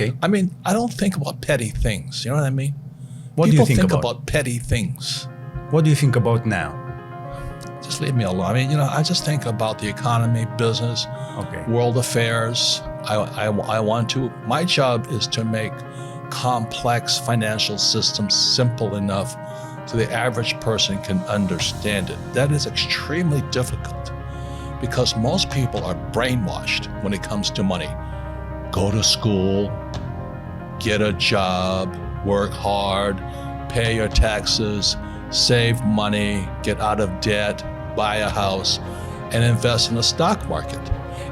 Okay. I mean, I don't think about petty things. You know what I mean? What People do you think about petty things. What do you think about now? Just leave me alone. I mean, I just think about the economy, business, Okay. world affairs. I want to. My job is to make complex financial systems simple enough so the average person can understand it. That is extremely difficult because most people are brainwashed when it comes to money. Go to school, get a job, work hard, pay your taxes, save money, get out of debt, buy a house, and invest in the stock market.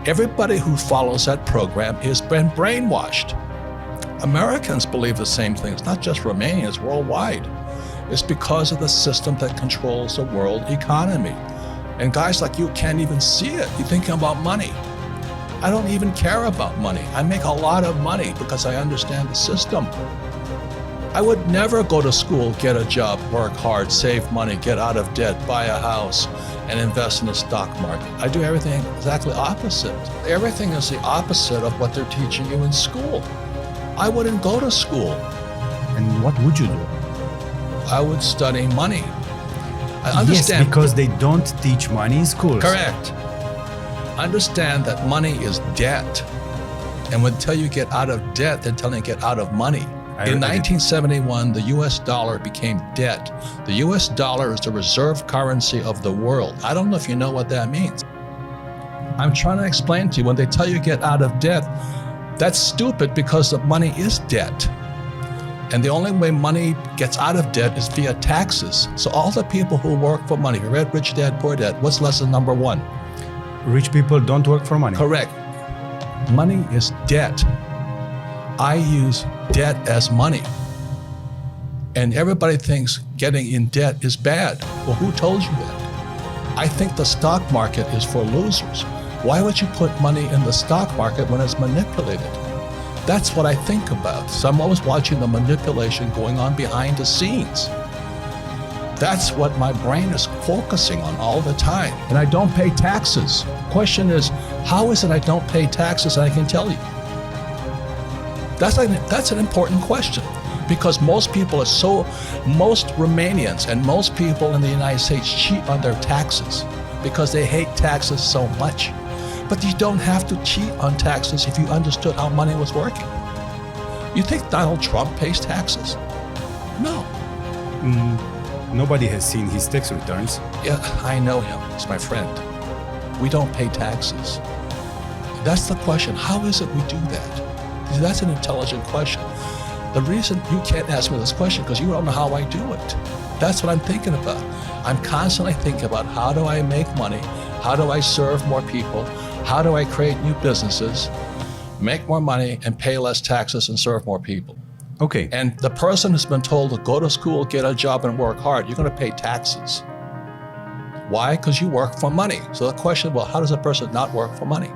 Everybody who follows that program has been brainwashed. Americans believe the same thing. It's not just Romanians, worldwide. It's because of the system that controls the world economy. And guys like you can't even see it. You're thinking about money. I don't even care about money. I make a lot of money because I understand the system. I would never go to school, get a job, work hard, save money, get out of debt, buy a house, and invest in the stock market. I do everything exactly opposite. Everything is the opposite of what they're teaching you in school. I wouldn't go to school. And what would you do? I would study money. I understand. Yes, because they don't teach money in schools. Correct. Understand that money is debt. And when they tell you get out of debt, they're telling you get out of money. In 1971, the US dollar became debt. The US dollar is the reserve currency of the world. I don't know if you know what that means. I'm trying to explain to you, when they tell you get out of debt, that's stupid because the money is debt. And the only way money gets out of debt is via taxes. So all the people who work for money, you read Rich Dad, Poor Dad, what's lesson number one? Rich people don't work for money. Correct. Money is debt. I use debt as money. And everybody thinks getting in debt is bad. Well, who told you that? I think the stock market is for losers. Why would you put money in the stock market when it's manipulated? That's what I think about. So I'm always watching the manipulation going on behind the scenes. That's what my brain is focusing on all the time. And I don't pay taxes. Question is, how is it I don't pay taxes? And I can tell you. That's an important question because most Romanians and most people in the United States cheat on their taxes because they hate taxes so much. But you don't have to cheat on taxes if you understood how money was working. You think Donald Trump pays taxes? No. Nobody has seen his tax returns. Yeah, I know him. He's my friend. We don't pay taxes. That's the question. How is it we do that? That's an intelligent question. The reason you can't ask me this question because you don't know how I do it. That's what I'm thinking about. I'm constantly thinking about how do I make money? How do I serve more people? How do I create new businesses, make more money, and pay less taxes and serve more people? Okay. And the person who's been told to go to school, get a job, and work hard, you're going to pay taxes. Why? Because you work for money. So the question, well, how does a person not work for money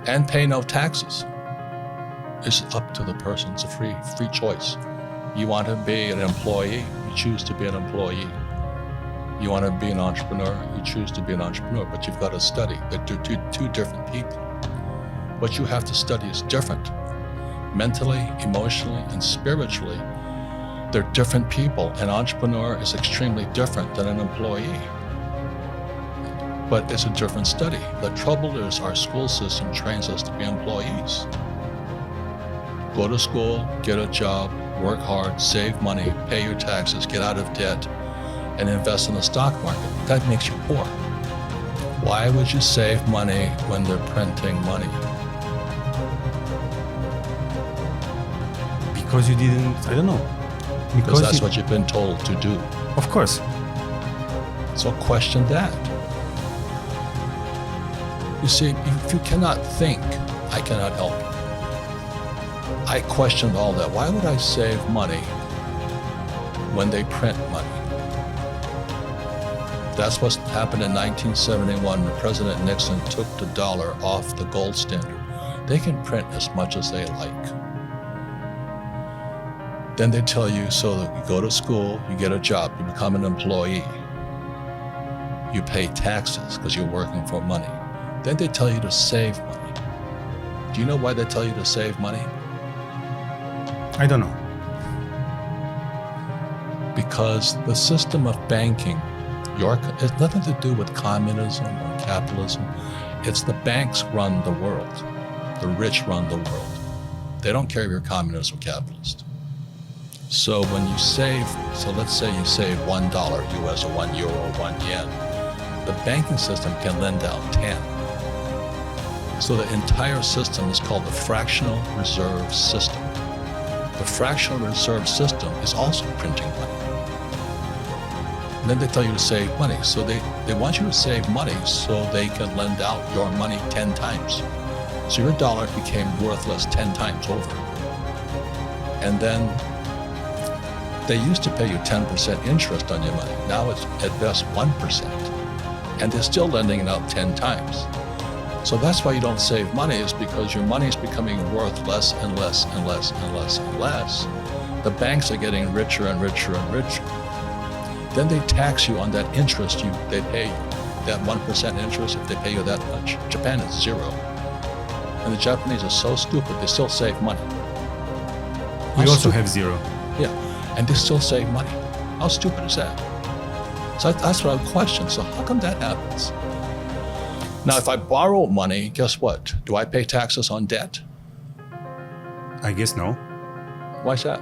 and pay no taxes? It's up to the person. It's a free choice. You want to be an employee, you choose to be an employee. You want to be an entrepreneur, you choose to be an entrepreneur, but you've got to study. They're two different people. What you have to study is different. Mentally, emotionally, and spiritually, they're different people. An entrepreneur is extremely different than an employee. But it's a different study. The trouble is our school system trains us to be employees. Go to school, get a job, work hard, save money, pay your taxes, get out of debt, and invest in the stock market. That makes you poor. Why would you save money when they're printing money? Because you didn't, I don't know. Because that's what you've been told to do. Of course. So question that. You see, if you cannot think, I cannot help you. I questioned all that. Why would I save money when they print money? That's what happened in 1971 when President Nixon took the dollar off the gold standard. They can print as much as they like. Then they tell you, so that you go to school, you get a job, you become an employee. You pay taxes because you're working for money. Then they tell you to save money. Do you know why they tell you to save money? I don't know. Because the system of banking, it's nothing to do with communism or capitalism. It's the banks run the world. The rich run the world. They don't care if you're communist or capitalist. So when you save, so let's say you save $1 US or €1 or €1, the banking system can lend out 10. So the entire system is called the fractional reserve system. The fractional reserve system is also printing money. And then they tell you to save money. So they want you to save money so they can lend out your money 10 times. So your dollar became worthless 10 times over. And then they used to pay you 10% interest on your money. Now it's at best 1%. And they're still lending it out 10 times. So that's why you don't save money, is because your money is becoming worth less and less and less and less and less. The banks are getting richer and richer and richer. Then they tax you on that interest they pay you. That 1% interest, if they pay you that much. Japan is 0. And the Japanese are so stupid, they still save money. We also have 0. Yeah, and they still save money. How stupid is that? So that's what I would question. So how come that happens? Now, if I borrow money, guess what? Do I pay taxes on debt? I guess no. Why is that?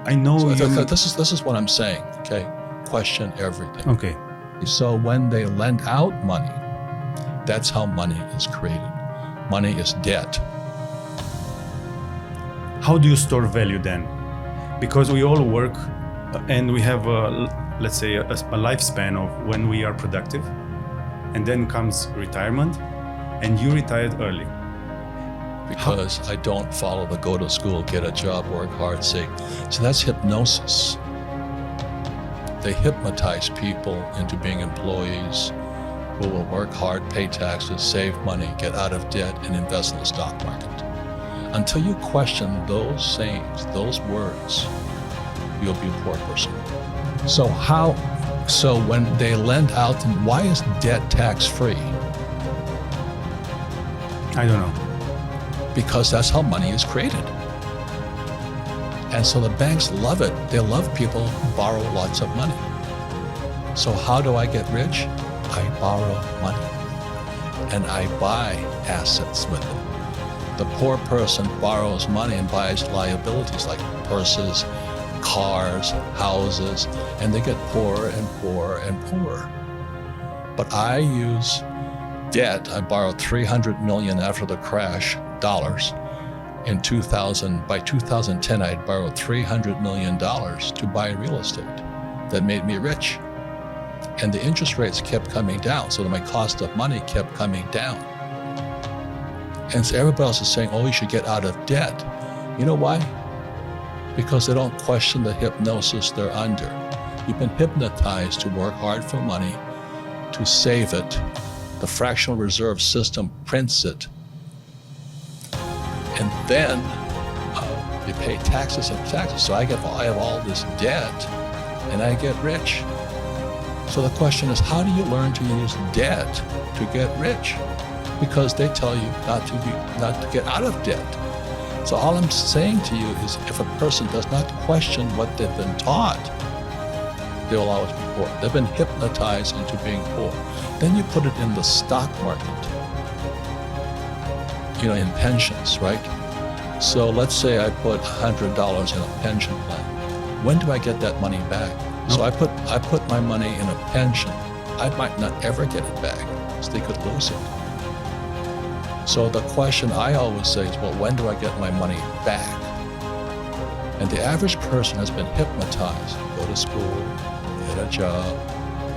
I know So you... this is what I'm saying, okay? Question everything. Okay. So when they lend out money, that's how money is created. Money is debt. How do you store value then? Because we all work and we have, let's say, a lifespan of when we are productive, and then comes retirement, and you retired early. Because I don't follow the go to school, get a job, work hard, say. So that's hypnosis. They hypnotize people into being employees who will work hard, pay taxes, save money, get out of debt, and invest in the stock market. Until you question those sayings, those words, you'll be a poor person. So when they lend out, why is debt tax-free? I don't know. Because that's how money is created. And so the banks love it. They love people who borrow lots of money. So how do I get rich? I borrow money and I buy assets with it. The poor person borrows money and buys liabilities like purses, cars, houses, and they get poorer and poorer and poorer. But I use debt. I borrowed $300 million after the crash, dollars. In 2000, by 2010, I had borrowed $300 million to buy real estate. That made me rich. And the interest rates kept coming down, so that my cost of money kept coming down. And so everybody else is saying, oh, you should get out of debt. You know why? Because they don't question the hypnosis they're under. You've been hypnotized to work hard for money, to save it. The fractional reserve system prints it. And then you pay taxes and taxes. So I have all this debt and I get rich. So the question is, how do you learn to use debt to get rich? Because they tell you not to get out of debt. So all I'm saying to you is, if a person does not question what they've been taught, they will always be poor. They've been hypnotized into being poor. Then you put it in the stock market, in pensions, right? So let's say I put $100 in a pension plan. When do I get that money back? So I put my money in a pension. I might not ever get it back, so they could lose it. So the question I always say is, well, when do I get my money back? And the average person has been hypnotized. Go to school, get a job,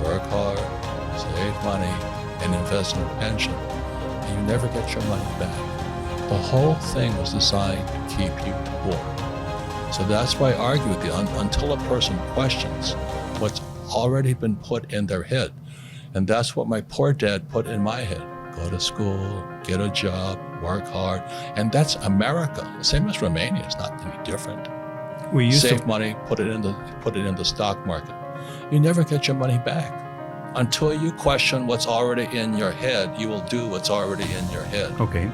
work hard, save money, and invest in a pension. And you never get your money back. The whole thing was designed to keep you poor. So that's why I argue with you, until a person questions what's already been put in their head. And that's what my poor dad put in my head. Go to school, get a job, work hard. And that's America. Same as Romania. It's not any different. We used Save money, put it in the stock market. You never get your money back. Until you question what's already in your head, you will do what's already in your head. Okay.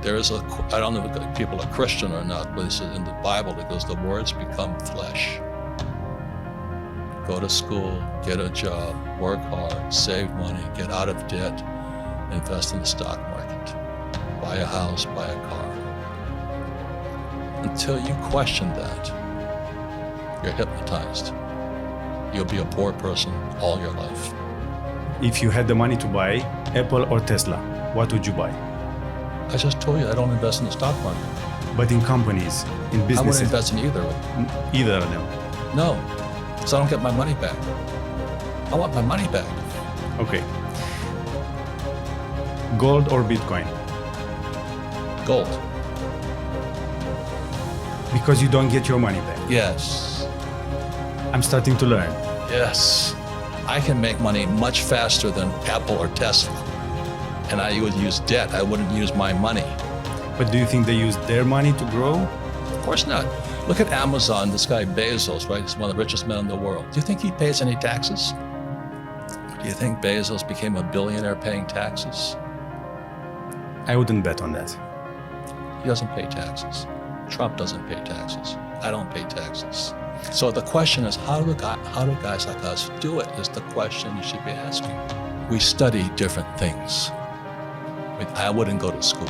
I don't know if people are Christian or not, but it's in the Bible, it goes, the words become flesh. Go to school, get a job, work hard, save money, get out of debt, invest in the stock market, buy a house, buy a car. Until you question that, you're hypnotized. You'll be a poor person all your life. If you had the money to buy Apple or Tesla, what would you buy? I just told you I don't invest in the stock market. But in companies, in I wouldn't businesses, invest in either of them. either of them. No, so I don't get my money back. I want my money back. Okay. Gold or Bitcoin? Gold. Because you don't get your money back. Yes. I'm starting to learn. Yes. I can make money much faster than Apple or Tesla. And I would use debt. I wouldn't use my money. But do you think they use their money to grow? Of course not. Look at Amazon, this guy Bezos, right? He's one of the richest men in the world. Do you think he pays any taxes? Do you think Bezos became a billionaire paying taxes? I wouldn't bet on that. He doesn't pay taxes. Trump doesn't pay taxes. I don't pay taxes. So the question is, how do guys like us do it, is the question you should be asking. We study different things. I wouldn't go to school.